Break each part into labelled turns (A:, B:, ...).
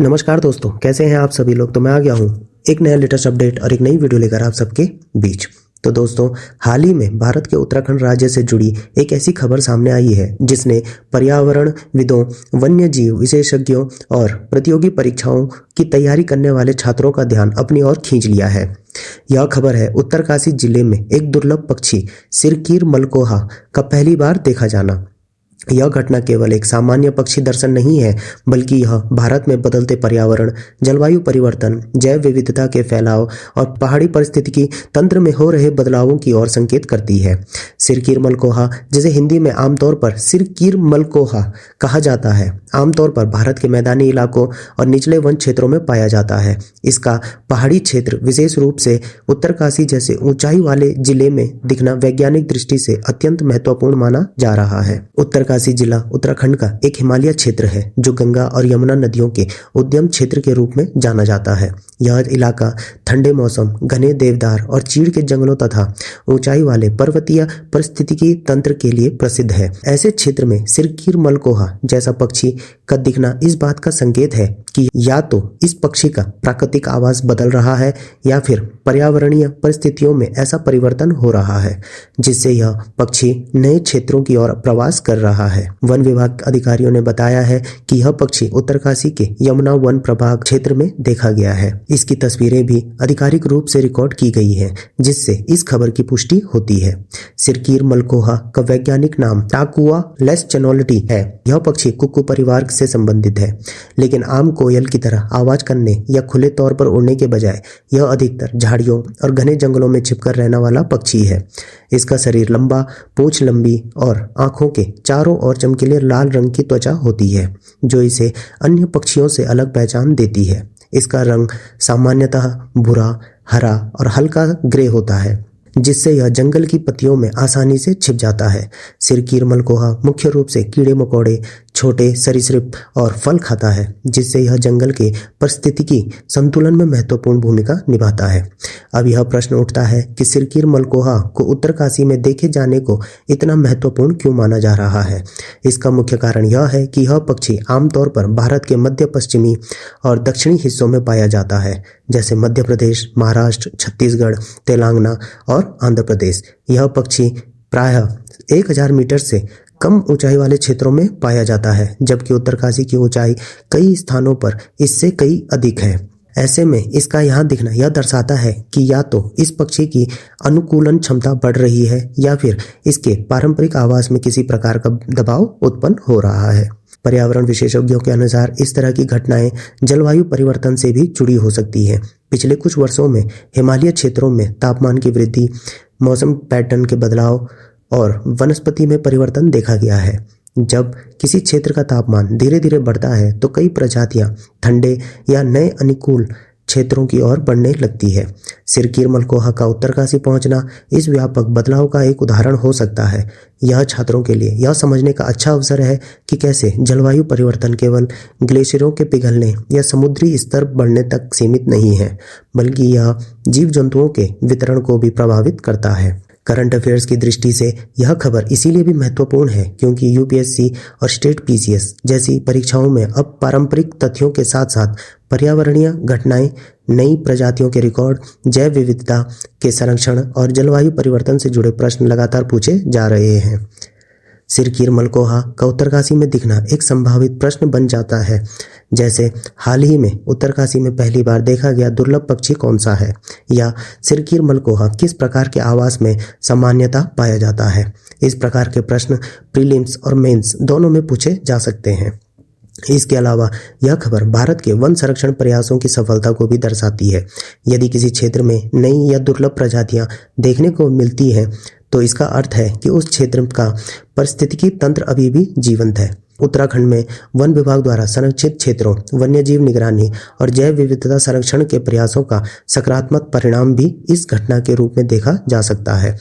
A: नमस्कार दोस्तों, कैसे हैं आप सभी लोग। तो मैं आ गया हूं एक नया लेटेस्ट अपडेट और एक नई वीडियो लेकर आप सबके बीच। तो दोस्तों, हाल ही में भारत के उत्तराखंड राज्य से जुड़ी एक ऐसी खबर सामने आई है जिसने पर्यावरणविदों, वन्य जीव विशेषज्ञों और प्रतियोगी परीक्षाओं की तैयारी करने वाले छात्रों का ध्यान अपनी ओर खींच लिया है। यह खबर है उत्तरकाशी जिले में एक दुर्लभ पक्षी सिरकीर मलकोहा का पहली बार देखा जाना। यह घटना केवल एक सामान्य पक्षी दर्शन नहीं है, बल्कि यह भारत में बदलते पर्यावरण, जलवायु परिवर्तन, जैव विविधता के फैलाव और पहाड़ी पारिस्थितिकी तंत्र में हो रहे बदलावों की ओर संकेत करती है। सिरकीर मलकोहा, जिसे हिंदी में आमतौर पर सिरकीर मलकोहा कहा जाता है, आमतौर पर भारत के मैदानी इलाकों और निचले वन क्षेत्रों में पाया जाता है। इसका पहाड़ी क्षेत्र, विशेष रूप से उत्तरकाशी जैसे ऊंचाई वाले जिले में दिखना वैज्ञानिक दृष्टि से अत्यंत महत्वपूर्ण माना जा रहा है। उत्तरकाशी जिला उत्तराखंड का एक हिमालय क्षेत्र है जो गंगा और यमुना नदियों के उद्गम क्षेत्र के रूप में जाना जाता है। यह इलाका ठंडे मौसम, घने देवदार और चीड़ के जंगलों तथा ऊंचाई वाले पर्वतीय पारिस्थितिकी तंत्र के लिए प्रसिद्ध है। ऐसे क्षेत्र में सिरकीर मलकोहा जैसा पक्षी का दिखना इस बात का संकेत है कि या तो इस पक्षी का प्राकृतिक आवास बदल रहा है या फिर पर्यावरणीय परिस्थितियों में ऐसा परिवर्तन हो रहा है जिससे यह पक्षी नए क्षेत्रों की ओर प्रवास कर रहा है। वन विभाग अधिकारियों ने बताया है कि यह पक्षी उत्तरकाशी के यमुना वन प्रभाग क्षेत्र में देखा गया है। इसकी तस्वीरें भी आधिकारिक रूप से रिकॉर्ड की गई है, जिससे इस खबर की पुष्टि होती है। सिरकीर मलकोहा का वैज्ञानिक नाम टाकुआ लेस्चेनोलिटी है। यह पक्षी कुक्कू परिवार से संबंधित है, लेकिन आम कोयल की तरह आवाज करने या खुले तौर पर उड़ने के बजाय यह अधिकतर झाड़ियों और घने जंगलों में छिपकर रहने वाला पक्षी है। इसका शरीर लंबा, पूंछ लंबी और आंखों के चारों ओर चमकीले लाल रंग की त्वचा होती है, जो इसे अन्य पक्षियों से अलग पहचान देती है। इसका रंग सामान्यतः भूरा, हरा और हल्का ग्रे होता है, जिससे यह जंगल की पत्तियों में आसानी से छिप जाता है। सिरकीर मलकोहा मुख्य रूप से कीड़े मकोड़े, छोटे सरीसृप और फल खाता है, जिससे यह जंगल के पारिस्थितिकी संतुलन में महत्वपूर्ण भूमिका निभाता है। अब यह प्रश्न उठता है कि सिरकीर मलकोहा को उत्तरकाशी में देखे जाने को इतना महत्वपूर्ण क्यों माना जा रहा है। इसका मुख्य कारण यह है कि यह पक्षी आमतौर पर भारत के मध्य पश्चिमी और दक्षिणी हिस्सों में पाया जाता है, जैसे मध्य प्रदेश, महाराष्ट्र, छत्तीसगढ़, तेलंगाना और आंध्र प्रदेश। यह पक्षी प्रायः 1000 मीटर से कम ऊंचाई वाले क्षेत्रों में पाया जाता है, जबकि उत्तरकाशी की ऊंचाई कई स्थानों पर इससे कई अधिक है। ऐसे में इसका यहाँ दिखना यह दर्शाता है कि या तो इस पक्षी की अनुकूलन क्षमता बढ़ रही है या फिर इसके पारंपरिक आवास में किसी प्रकार का दबाव उत्पन्न हो रहा है। पर्यावरण विशेषज्ञों के अनुसार इस तरह की घटनाएं जलवायु परिवर्तन से भी जुड़ी हो सकती है। पिछले कुछ वर्षों में हिमालय क्षेत्रों में तापमान की वृद्धि, मौसम पैटर्न के बदलाव और वनस्पति में परिवर्तन देखा गया है। जब किसी क्षेत्र का तापमान धीरे धीरे बढ़ता है तो कई प्रजातियां ठंडे या नए अनुकूल क्षेत्रों की ओर बढ़ने लगती है। सिरकीर मलकोहा का उत्तरकाशी पहुंचना इस व्यापक बदलाव का एक उदाहरण हो सकता है। यह छात्रों के लिए यह समझने का अच्छा अवसर है कि कैसे जलवायु परिवर्तन केवल ग्लेशियरों के पिघलने या समुद्री स्तर बढ़ने तक सीमित नहीं है, बल्कि यह जीव जंतुओं के वितरण को भी प्रभावित करता है। करंट अफेयर्स की दृष्टि से यह खबर इसीलिए भी महत्वपूर्ण है क्योंकि यूपीएससी और स्टेट पीसीएस जैसी परीक्षाओं में अब पारंपरिक तथ्यों के साथ साथ पर्यावरणीय घटनाएं, नई प्रजातियों के रिकॉर्ड, जैव विविधता के संरक्षण और जलवायु परिवर्तन से जुड़े प्रश्न लगातार पूछे जा रहे हैं। सिरकीर मलकोहा का उत्तरकाशी में दिखना एक संभावित प्रश्न बन जाता है, जैसे हाल ही में उत्तरकाशी में पहली बार देखा गया दुर्लभ पक्षी कौन सा है, या सिरकीर मलकोहा किस प्रकार के आवास में सामान्यतः पाया जाता है। इस प्रकार के प्रश्न प्रीलिम्स और मेंस दोनों में पूछे जा सकते हैं। इसके अलावा यह खबर भारत के वन संरक्षण प्रयासों की सफलता को भी दर्शाती है। यदि किसी क्षेत्र में नई या दुर्लभ प्रजातियां देखने को मिलती हैं तो इसका अर्थ है कि उस क्षेत्र का पारिस्थितिकी तंत्र अभी भी जीवंत है। उत्तराखंड में वन विभाग द्वारा संरक्षित क्षेत्रों, वन्यजीव निगरानी और जैव विविधता संरक्षण के प्रयासों का सकारात्मक परिणाम भी इस घटना के रूप में देखा जा सकता है।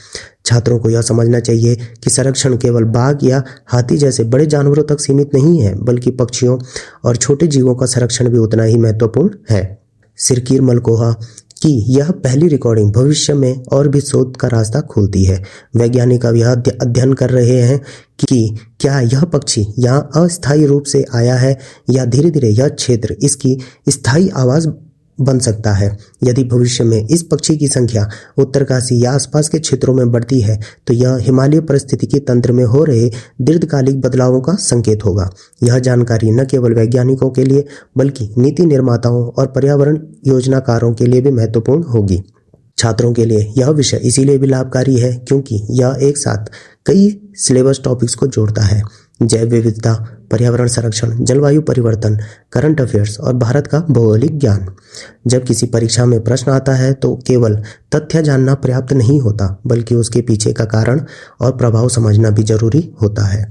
A: छात्रों को यह समझना चाहिए कि संरक्षण केवल बाघ या हाथी जैसे बड़े जानवरों तक सीमित नहीं है, बल्कि पक्षियों और छोटे जीवों का संरक्षण भी उतना ही महत्वपूर्ण है। सिरकीर मलकोहा कि यह पहली रिकॉर्डिंग भविष्य में और भी शोध का रास्ता खोलती है। वैज्ञानिक अब यह अध्ययन कर रहे हैं कि क्या यह पक्षी यहाँ अस्थायी रूप से आया है या धीरे धीरे यह क्षेत्र इसकी स्थायी आवाज बन सकता है। यदि भविष्य में इस पक्षी की संख्या उत्तरकाशी या आसपास के क्षेत्रों में बढ़ती है तो यह हिमालय पारिस्थितिकी तंत्र में हो रहे दीर्घकालिक बदलावों का संकेत होगा। यह जानकारी न केवल वैज्ञानिकों के लिए बल्कि नीति निर्माताओं और पर्यावरण योजनाकारों के लिए भी महत्वपूर्ण होगी। छात्रों के लिए यह विषय इसीलिए भी लाभकारी है क्योंकि यह एक साथ कई सिलेबस टॉपिक्स को जोड़ता है। जैव विविधता, पर्यावरण संरक्षण, जलवायु परिवर्तन, करंट अफेयर्स और भारत का भौगोलिक ज्ञान। जब किसी परीक्षा में प्रश्न आता है तो केवल तथ्य जानना पर्याप्त नहीं होता बल्कि उसके पीछे का कारण और प्रभाव समझना भी जरूरी होता है।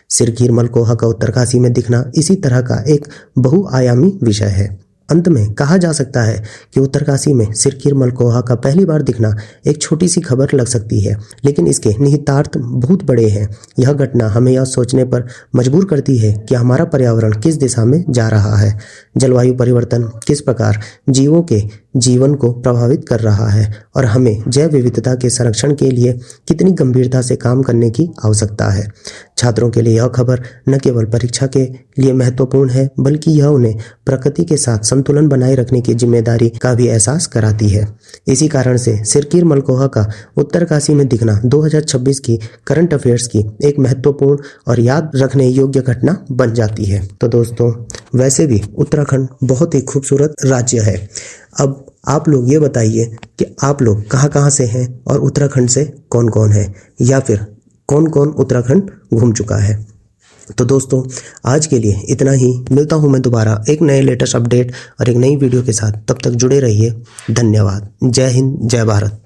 A: सिरकीर मलकोहा का उत्तरकाशी में दिखना इसी तरह का एक बहुआयामी विषय है। अंत में कहा जा सकता है कि उत्तरकाशी में सिरकीर मलकोहा का पहली बार दिखना एक छोटी सी खबर लग सकती है, लेकिन इसके निहितार्थ बहुत बड़े हैं। यह घटना हमें यह सोचने पर मजबूर करती है कि हमारा पर्यावरण किस दिशा में जा रहा है। जलवायु परिवर्तन किस प्रकार जीवों के जीवन को प्रभावित कर रहा है और हमें जैव विविधता के संरक्षण के लिए कितनी गंभीरता से काम करने की आवश्यकता है। छात्रों के लिए यह खबर न केवल परीक्षा के लिए महत्वपूर्ण है बल्कि यह उन्हें प्रकृति के साथ संतुलन बनाए रखने की जिम्मेदारी का भी एहसास कराती है। इसी कारण से सिरकीर मलकोहा का उत्तरकाशी में दिखना 2026 की करंट अफेयर्स की एक महत्वपूर्ण और याद रखने योग्य घटना बन जाती है। तो दोस्तों, वैसे भी उत्तराखंड बहुत ही खूबसूरत राज्य है। अब आप लोग ये बताइए कि आप लोग कहाँ से हैं और उत्तराखंड से कौन कौन है या फिर कौन कौन उत्तराखंड घूम चुका है। तो दोस्तों, आज के लिए इतना ही। मिलता हूँ मैं दोबारा एक नए लेटेस्ट अपडेट और एक नई वीडियो के साथ। तब तक जुड़े रहिए। धन्यवाद। जय हिंद, जय भारत।